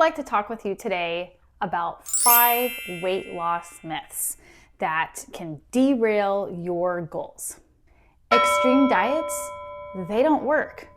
like to talk with you today about 5 weight loss myths that can derail your goals. Extreme diets, they don't work.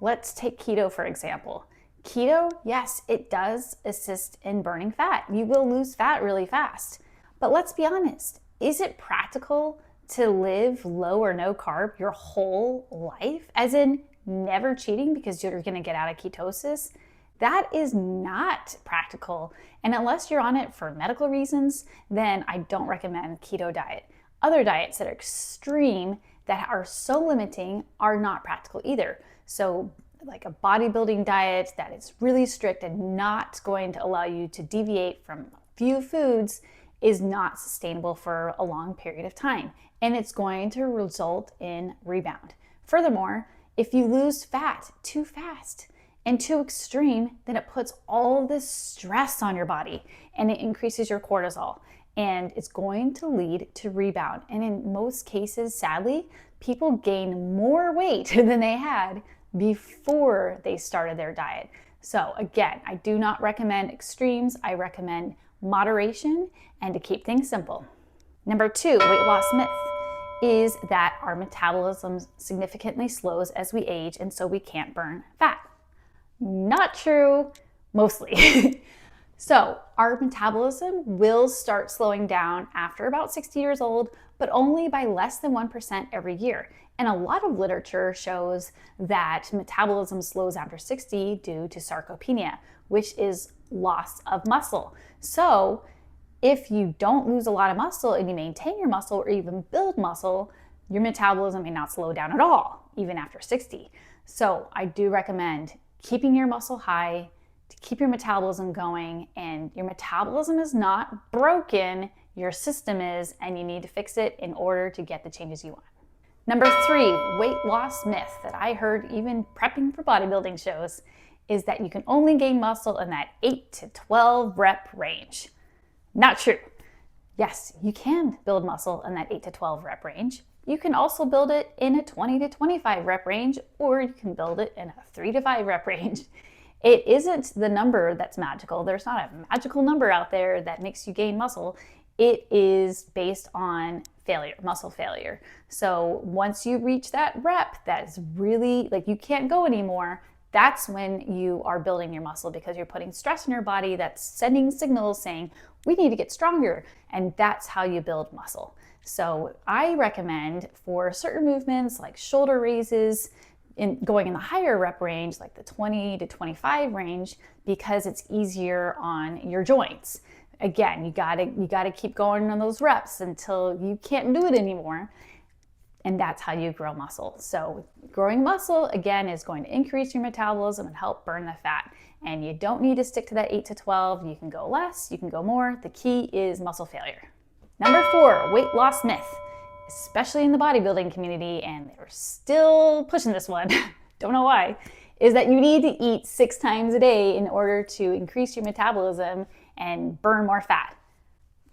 Let's take keto for example. Keto, yes, it does assist in burning fat. You will lose fat really fast. But let's be honest, is it practical to live low or no carb your whole life? As in never cheating because you're gonna get out of ketosis? That is not practical. And unless you're on it for medical reasons, then I don't recommend keto diet. Other diets that are extreme, that are so limiting, are not practical either. So like a bodybuilding diet that is really strict and not going to allow you to deviate from a few foods is not sustainable for a long period of time. And it's going to result in rebound. Furthermore, if you lose fat too fast and too extreme, then it puts all this stress on your body and it increases your cortisol. And it's going to lead to rebound. And in most cases, sadly, people gain more weight than they had before they started their diet. So again, I do not recommend extremes. I recommend moderation and to keep things simple. Number 2, weight loss myth is that our metabolism significantly slows as we age and so we can't burn fat. Not true, mostly. So our metabolism will start slowing down after about 60 years old, but only by less than 1% every year. And a lot of literature shows that metabolism slows after 60 due to sarcopenia, which is loss of muscle. So if you don't lose a lot of muscle and you maintain your muscle or even build muscle, your metabolism may not slow down at all, even after 60. So I do recommend keeping your muscle high to keep your metabolism going, and your metabolism is not broken, your system is, and you need to fix it in order to get the changes you want. Number 3, weight loss myth that I heard even prepping for bodybuilding shows is that you can only gain muscle in that 8 to 12 rep range. Not true. Yes, you can build muscle in that 8 to 12 rep range. You can also build it in a 20 to 25 rep range, or you can build it in a 3 to 5 rep range. It isn't the number that's magical. There's not a magical number out there that makes you gain muscle. It is based on failure, muscle failure. So once you reach that rep that is really like you can't go anymore, that's when you are building your muscle because you're putting stress in your body that's sending signals saying, we need to get stronger. And that's how you build muscle. So I recommend for certain movements like shoulder raises, going in the higher rep range, like the 20 to 25 range, because it's easier on your joints. Again, you gotta keep going on those reps until you can't do it anymore. And that's how you grow muscle. So growing muscle, again, is going to increase your metabolism and help burn the fat. And you don't need to stick to that 8 to 12. You can go less, you can go more. The key is muscle failure. Number 4, weight loss myth, especially in the bodybuilding community, and they're still pushing this one, don't know why, is that you need to eat 6 times a day in order to increase your metabolism and burn more fat.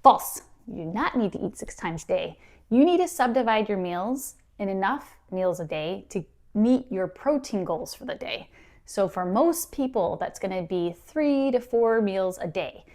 False. You do not need to eat 6 times a day. You need to subdivide your meals in enough meals a day to meet your protein goals for the day. So for most people, that's going to be 3 to 4 meals a day.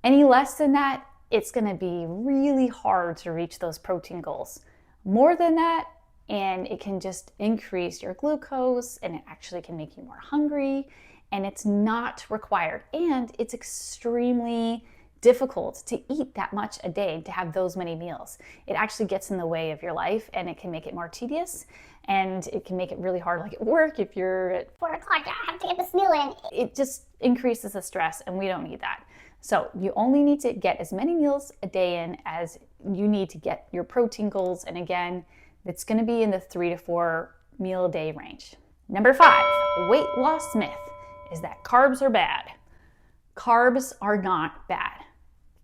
Any less than that, it's going to be really hard to reach those protein goals. More than that, and it can just increase your glucose, and it actually can make you more hungry, and it's not required. And it's extremely difficult to eat that much a day, to have those many meals. It actually gets in the way of your life, and it can make it more tedious, and it can make it really hard, like at work, if you're at 4 o'clock, I have to get this meal in. It just increases the stress, and we don't need that. So you only need to get as many meals a day in as you need to get your protein goals. And again, it's going to be in the 3 to 4 meal a day range. Number 5, weight loss myth is that carbs are bad. Carbs are not bad.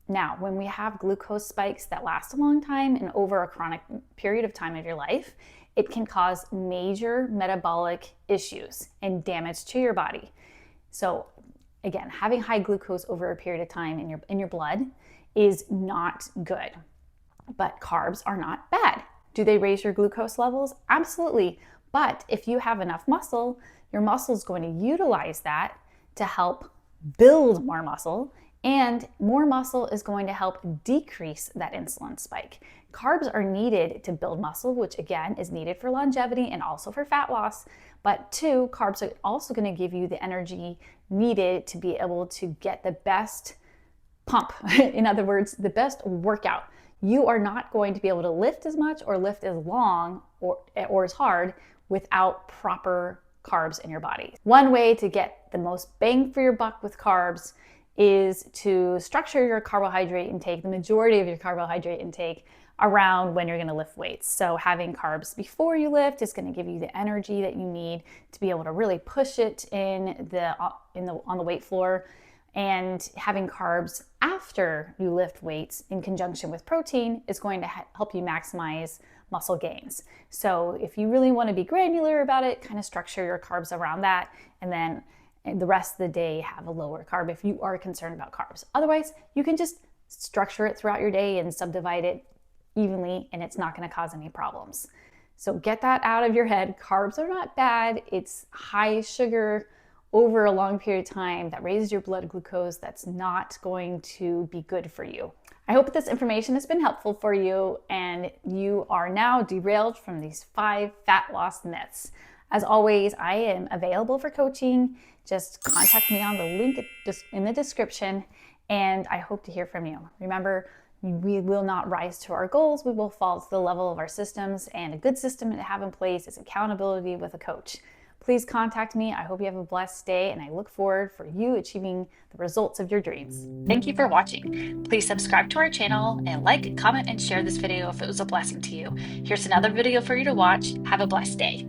Now, when we have glucose spikes that last a long time and over a chronic period of time of your life, it can cause major metabolic issues and damage to your body. So again, having high glucose over a period of time in your blood is not good. But carbs are not bad. Do they raise your glucose levels? Absolutely. But if you have enough muscle, your muscle is going to utilize that to help build more muscle, and more muscle is going to help decrease that insulin spike. Carbs are needed to build muscle, which again is needed for longevity and also for fat loss. But two, carbs are also going to give you the energy needed to be able to get the best pump. In other words, the best workout. You are not going to be able to lift as much or lift as long or as hard without proper carbs in your body. One way to get the most bang for your buck with carbs is to structure your carbohydrate intake, the majority of your carbohydrate intake, around when you're going to lift weights. So having carbs before you lift is going to give you the energy that you need to be able to really push it on the weight floor. And having carbs after you lift weights in conjunction with protein is going to help you maximize muscle gains. So if you really want to be granular about it, kind of structure your carbs around that, and then the rest of the day have a lower carb if you are concerned about carbs. Otherwise, you can just structure it throughout your day and subdivide it evenly, and it's not going to cause any problems. So get that out of your head. Carbs are not bad. It's high sugar over a long period of time that raises your blood glucose. That's not going to be good for you. I hope this information has been helpful for you and you are now derailed from these 5 fat loss myths. As always, I am available for coaching. Just contact me on the link in the description, and I hope to hear from you. Remember, we will not rise to our goals. We will fall to the level of our systems, and a good system to have in place is accountability with a coach. Please contact me. I hope you have a blessed day, and I look forward for you achieving the results of your dreams. Thank you for watching. Please subscribe to our channel and like, comment, and share this video if it was a blessing to you. Here's another video for you to watch. Have a blessed day.